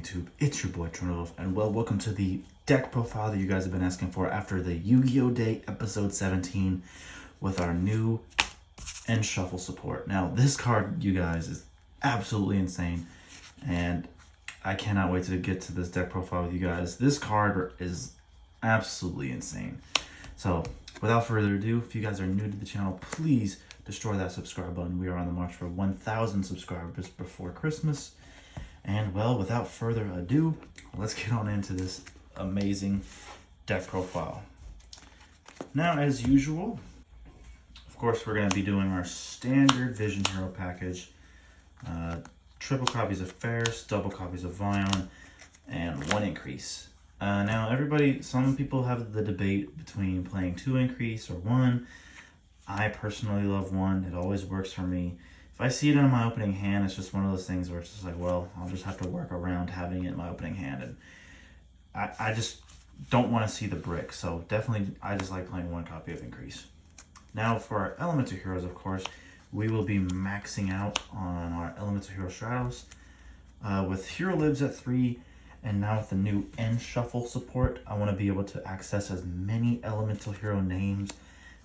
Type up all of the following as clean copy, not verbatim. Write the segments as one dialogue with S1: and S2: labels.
S1: YouTube? It's your boy Trinity Wolf, and welcome to the deck profile that you guys have been asking for after the Yu-Gi-Oh! Day episode 17 with our new End Shuffle support. Now, this card, you guys, is absolutely insane, and I cannot wait to get to this deck profile with you guys. This card is absolutely insane. So, without further ado, if you guys are new to the channel, please destroy that subscribe button. We are on the march for 1,000 subscribers before Christmas. And well, without further ado, let's get on into this amazing deck profile. Now, as usual, of course, we're going to be doing our standard Vision Hero package. Triple copies of Ferris, double copies of Vion, and 1 increase. Now, some people have the debate between playing 2 increase or 1. I personally love 1. It always works for me. If I see it in my opening hand, it's just one of those things where it's just like, well, I'll just have to work around having it in my opening hand. And I just don't want to see the brick. So definitely, I just like playing 1 copy of increase. Now for our Elemental Heroes, of course, we will be maxing out on our Elemental Hero Stratos. With Hero Lives at 3, and now with the new End Shuffle support, I want to be able to access as many Elemental Hero names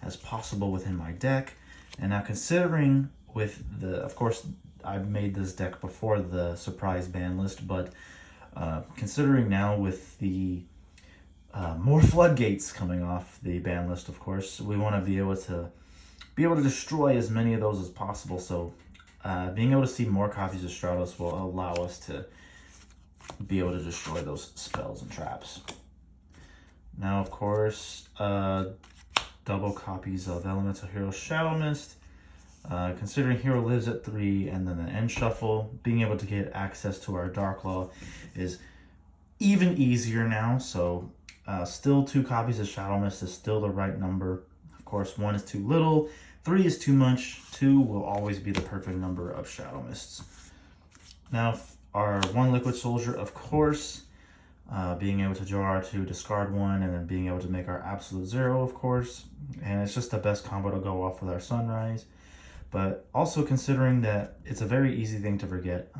S1: as possible within my deck. And now considering with of course, I've made this deck before the surprise ban list, but considering now with the more floodgates coming off the ban list, of course, we want to be able to destroy as many of those as possible. So being able to see more copies of Stratos will allow us to be able to destroy those spells and traps. Now, of course, double copies of Elemental Hero Shadow Mist. Considering Hero Lives at 3 and then the End Shuffle, being able to get access to our Dark Law is even easier now. So still 2 copies of Shadow Mist is still the right number. Of course, 1 is too little, 3 is too much, 2 will always be the perfect number of Shadow Mists. Now our 1 Liquid Soldier, of course, being able to draw our 2, discard 1, and then being able to make our absolute 0, of course. And it's just the best combo to go off with our Sunrise. But also considering that it's a very easy thing to forget,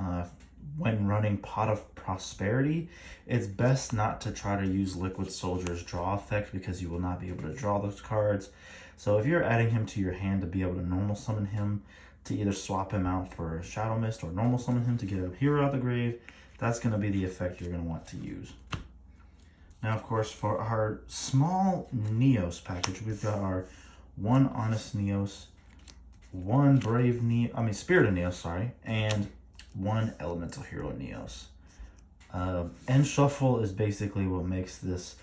S1: when running Pot of Prosperity, it's best not to try to use Liquid Soldier's draw effect because you will not be able to draw those cards. So if you're adding him to your hand to be able to normal summon him, to either swap him out for Shadow Mist or normal summon him to get a hero out of the grave, that's going to be the effect you're going to want to use. Now, of course, for our small Neos package, we've got our 1 Honest Neos, 1 Brave Neos, Spirited Neos, sorry, and 1 Elemental Hero Neos. End Shuffle is basically what makes this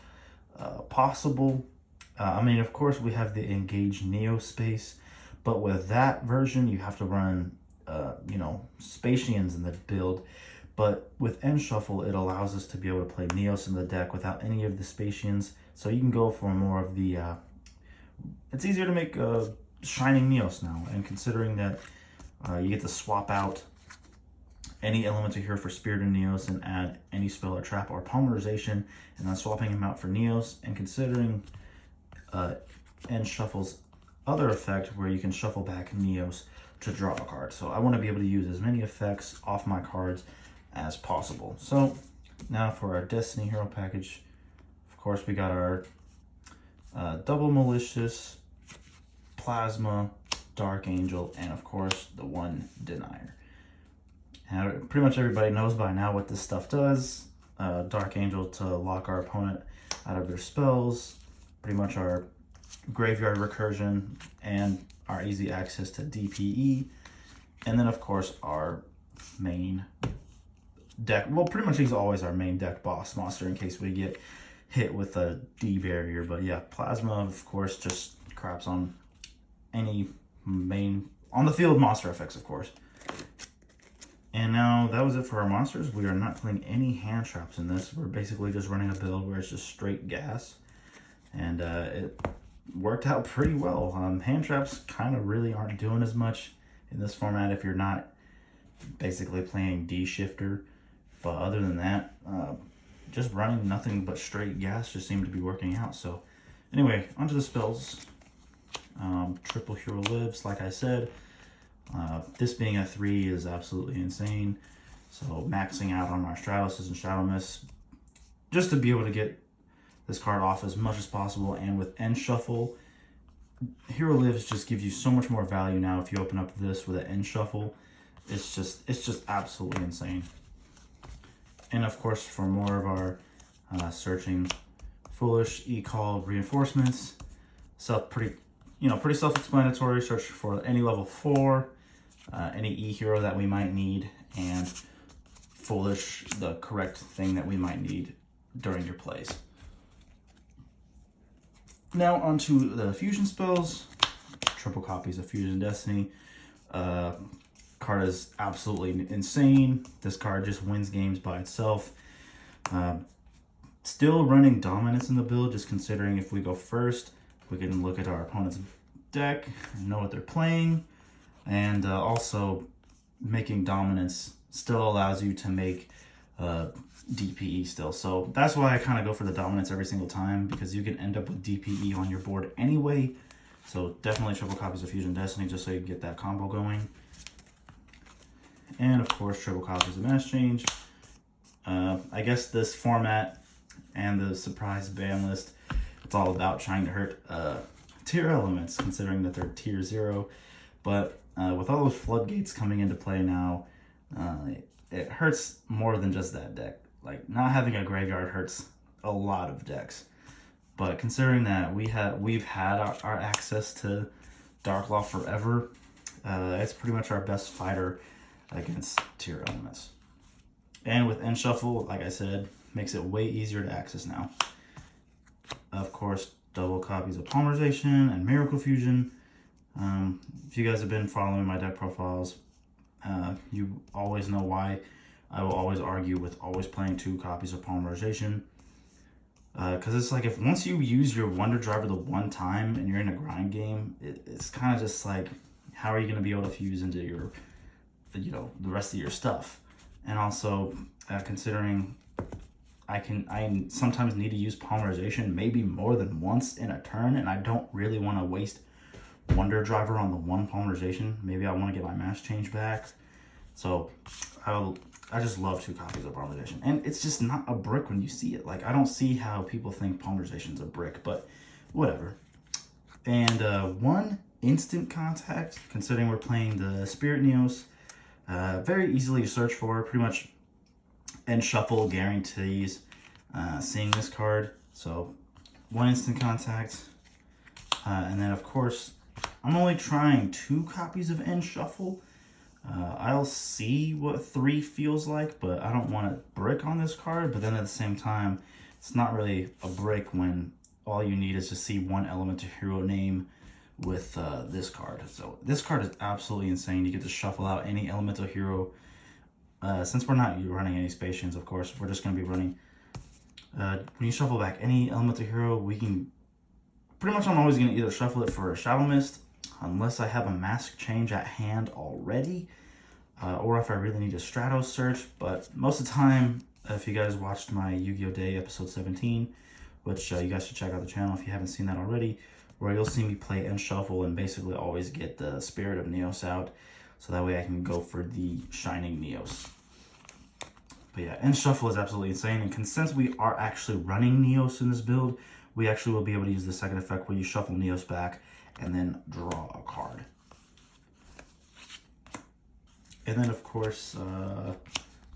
S1: possible. Of course, we have the Engage Neo space, but with that version, you have to run, Spatians in the build. But with End Shuffle, it allows us to be able to play Neos in the deck without any of the Spatians. So you can go for more of the, it's easier to make Shining Neos now. And considering that you get to swap out any Elemental Hero for Spirited Neos and add any spell or trap or Polymerization, and then swapping him out for Neos, and considering End Shuffle's other effect where you can shuffle back Neos to draw a card. So I want to be able to use as many effects off my cards as possible. So now for our Destiny Hero package, of course, we got our double Malicious, Plasma, Dark Angel, and of course the 1 Denier. Now, pretty much everybody knows by now what this stuff does. Dark Angel to lock our opponent out of their spells, pretty much our graveyard recursion, and our easy access to DPE. And then, of course, our main deck. Well, pretty much he's always our main deck boss monster in case we get hit with a D barrier. But yeah, Plasma, of course, just craps on any main on the field monster effects, of course. And now that was it for our monsters. We are not playing any hand traps in this. We're basically just running a build where it's just straight gas, and it worked out pretty well. Hand traps kind of really aren't doing as much in this format if you're not basically playing D-shifter. But other than that, just running nothing but straight gas just seemed to be working out. So anyway, onto the spells. Triple Hero Lives, like I said. This being a 3 is absolutely insane. So maxing out on our Stratos and Shadow Mist just to be able to get this card off as much as possible. And with End Shuffle, Hero Lives just gives you so much more value now. If you open up this with an End Shuffle, it's just absolutely insane. And of course, for more of our searching, Foolish, E-Call, Reinforcements, pretty self-explanatory. Search for any level 4, any E hero that we might need, and Foolish, the correct thing that we might need during your plays. Now onto the fusion spells. Triple copies of Fusion Destiny. Card is absolutely insane. This card just wins games by itself. Still running dominance in the build, just considering if we go first, we can look at our opponent's deck and know what they're playing. And also making dominance still allows you to make DPE still. So that's why I kind of go for the dominance every single time, because you can end up with DPE on your board anyway. So definitely triple copies of Fusion Destiny just so you can get that combo going. And of course, triple copies of Mass Change. I guess this format and the surprise ban list, it's all about trying to hurt tier elements, considering that they're tier 0. But with all those floodgates coming into play now, it hurts more than just that deck. Like, not having a graveyard hurts a lot of decks. But considering that we've had our access to Dark Law forever, it's pretty much our best fighter against tier elements. And with End Shuffle, like I said, makes it way easier to access now. Of course, double copies of Polymerization and Miracle Fusion. If you guys have been following my deck profiles, you always know why I will always argue with always playing 2 copies of Polymerization. Because it's like, if once you use your Wonder Driver the one time and you're in a grind game, it's kind of just like, how are you going to be able to fuse into your, the rest of your stuff? And also, considering I sometimes need to use Polymerization maybe more than once in a turn, and I don't really want to waste Wonder Driver on the one Polymerization. Maybe I want to get my Mass Change back. So I just love 2 copies of Polymerization. And it's just not a brick when you see it. Like, I don't see how people think Polymerization's a brick, but whatever. And 1 instant contact, considering we're playing the Spirit Neos. Very easily to search for. Pretty much End Shuffle guarantees seeing this card. So 1 instant contact. And then of course, I'm only trying 2 copies of End Shuffle. I'll see what 3 feels like, but I don't want to brick on this card. But then at the same time, it's not really a brick when all you need is to see 1 elemental hero name with this card. So this card is absolutely insane. You get to shuffle out any elemental hero. Since we're not running any Spacians, of course, we're just going to be running. When you shuffle back any elemental hero, we can pretty much, I'm always going to either shuffle it for a Shadow Mist, unless I have a Mask Change at hand already, or if I really need a Stratos search. But most of the time, if you guys watched my Yu-Gi-Oh! Day episode 17, which you guys should check out the channel if you haven't seen that already, where you'll see me play End Shuffle and basically always get the Spirit of Neos out, so that way I can go for the Shining Neos. But yeah, End Shuffle is absolutely insane, and since we are actually running Neos in this build, we actually will be able to use the second effect where you shuffle Neos back and then draw a card. And then of course,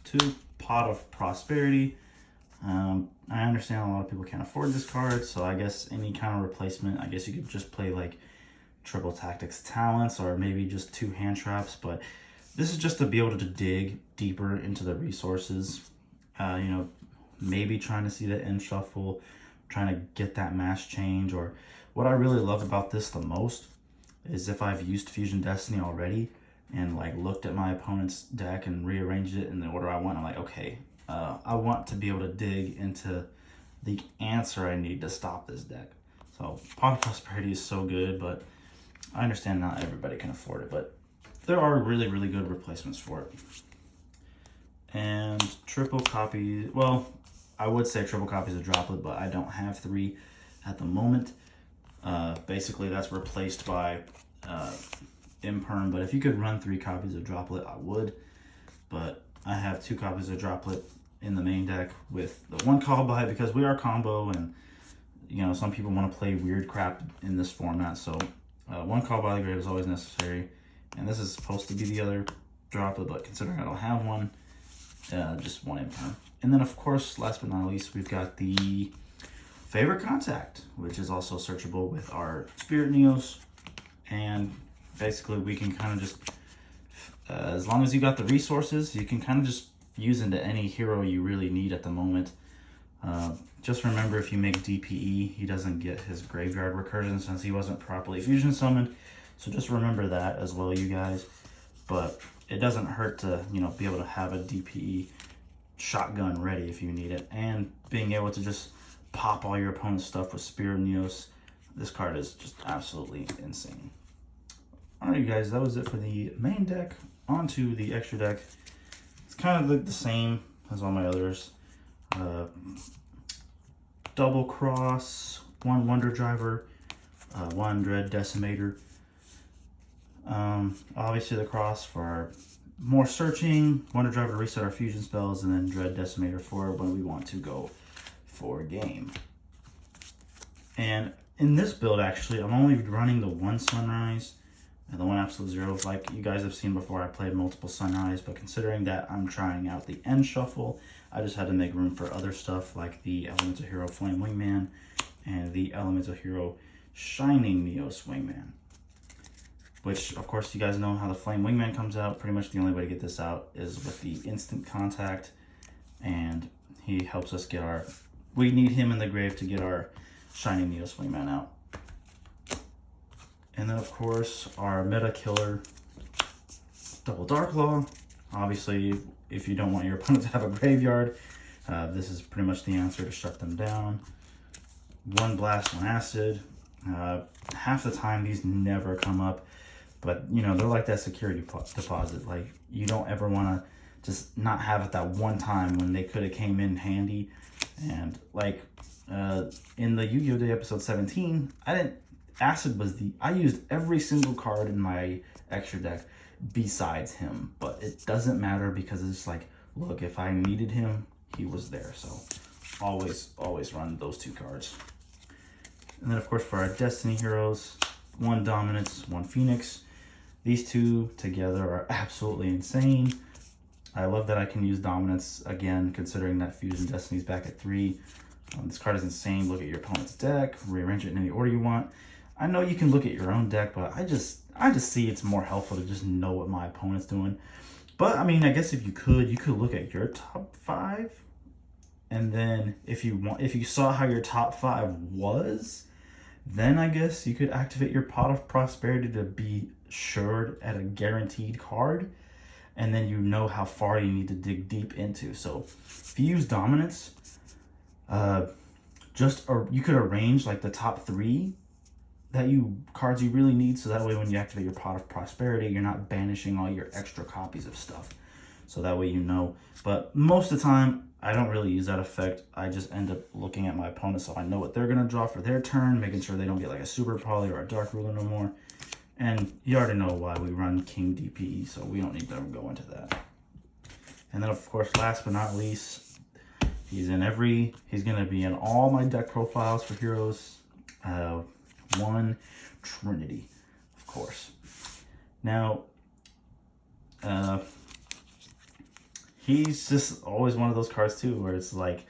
S1: 2 Pot of Prosperity. I understand a lot of people can't afford this card, so I guess any kind of replacement, I guess you could just play like Triple Tactics Talents or maybe just 2 hand traps, but this is just to be able to dig deeper into the resources. Maybe trying to see the End Shuffle, trying to get that Mass Change. Or what I really love about this the most is if I've used Fusion Destiny already and like looked at my opponent's deck and rearranged it in the order I want, I'm like, okay, I want to be able to dig into the answer I need to stop this deck. So Pot of Prosperity is so good, but I understand not everybody can afford it, but there are really, really good replacements for it. And triple copies, well, I would say triple copies of Droplet, but I don't have 3 at the moment. Basically, that's replaced by Imperm, but if you could run 3 copies of Droplet, I would. But I have 2 copies of Droplet in the main deck with the 1 call by, because we are combo, and you know, some people want to play weird crap in this format, so 1 call by the grave is always necessary. And this is supposed to be the other Droplet, but considering I don't have one, just 1 imperm. And then of course, last but not least, we've got the Favorite Contact, which is also searchable with our Spirit Neos. And basically we can kind of just, as long as you got the resources, you can kind of just use into any hero you really need at the moment. Just remember, if you make DPE, he doesn't get his graveyard recursion since he wasn't properly fusion summoned. So just remember that as well, you guys. But it doesn't hurt to, you know, be able to have a DPE shotgun ready if you need it. And being able to just pop all your opponent's stuff with Spirit Neos. This card is just absolutely insane. Alright, you guys, that was it for the main deck. On to the extra deck. It's kind of like the same as all my others. Double Cross, 1 Wonder Driver, 1 Dread Decimator. Obviously the Cross for more searching, Wonder Driver to reset our fusion spells, and then Dread Decimator for when we want to go for game. And in this build, actually, I'm only running the 1 Sunrise and the 1 Absolute Zero. Like you guys have seen before, I played multiple Sunrise, but considering that I'm trying out the end shuffle, I just had to make room for other stuff like the Elemental Hero Flame Wingman and the Elemental Hero Shining Neos Wingman. Which, of course, you guys know how the Flame Wingman comes out. Pretty much the only way to get this out is with the Instant Contact. And he helps us get our... We need him in the grave to get our Shining Neos Wingman out. And then, of course, our meta killer, Double Darklaw. Obviously, if you don't want your opponent to have a graveyard, this is pretty much the answer to shut them down. 1 Blast, 1 Acid. Half the time, these never come up. But, you know, they're like that security deposit. Like, you don't ever want to just not have it that one time when they could have came in handy. And, like, in the Yu-Gi-Oh! Day episode 17, I used every single card in my extra deck besides him, but it doesn't matter because it's like, look, if I needed him, he was there. So always run those 2 cards. And then of course for our Destiny heroes, 1 Dominance, 1 Phoenix. These 2 together are absolutely insane. I love that I can use Dominance again, considering that Fusion Destiny's back at 3. This card is insane. Look at your opponent's deck, rearrange it in any order you want. I know you can look at your own deck, but I just see it's more helpful to just know what my opponent's doing. But I mean, I guess if you could look at your top 5, and then if you saw how your top 5 was, then I guess you could activate your Pot of Prosperity to be assured at a guaranteed card, and then you know how far you need to dig deep into. So if you use Dominance, you could arrange like the top 3 cards you really need, so that way when you activate your Pot of Prosperity, you're not banishing all your extra copies of stuff. So that way you know. But most of the time, I don't really use that effect. I just end up looking at my opponent so I know what they're going to draw for their turn, making sure they don't get like a Super Poly or a Dark Ruler no more. And you already know why we run King DPE, so we don't need to go into that. And then of course, last but not least, he's going to be in all my deck profiles for heroes. 1 Trinity, of course. Now, he's just always one of those cards too, where it's like,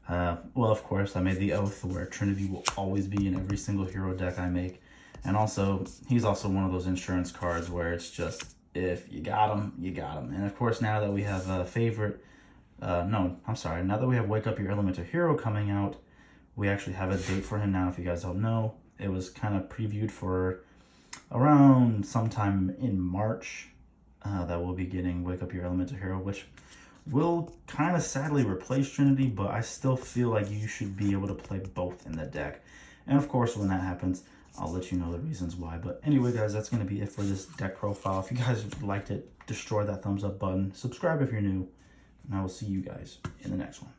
S1: well, of course, I made the oath where Trinity will always be in every single hero deck I make. And also, he's also one of those insurance cards where it's just, if you got him, you got him. And of course, now that we have a favorite, now that we have Wake Up Your Elemental Hero coming out, we actually have a date for him now, if you guys don't know. It was kind of previewed for around sometime in March that we'll be getting Wake Up Your Elemental Hero, which will kind of sadly replace Trinity, but I still feel like you should be able to play both in the deck. And of course, when that happens, I'll let you know the reasons why. But anyway, guys, that's going to be it for this deck profile. If you guys liked it, destroy that thumbs up button. Subscribe if you're new. And I will see you guys in the next one.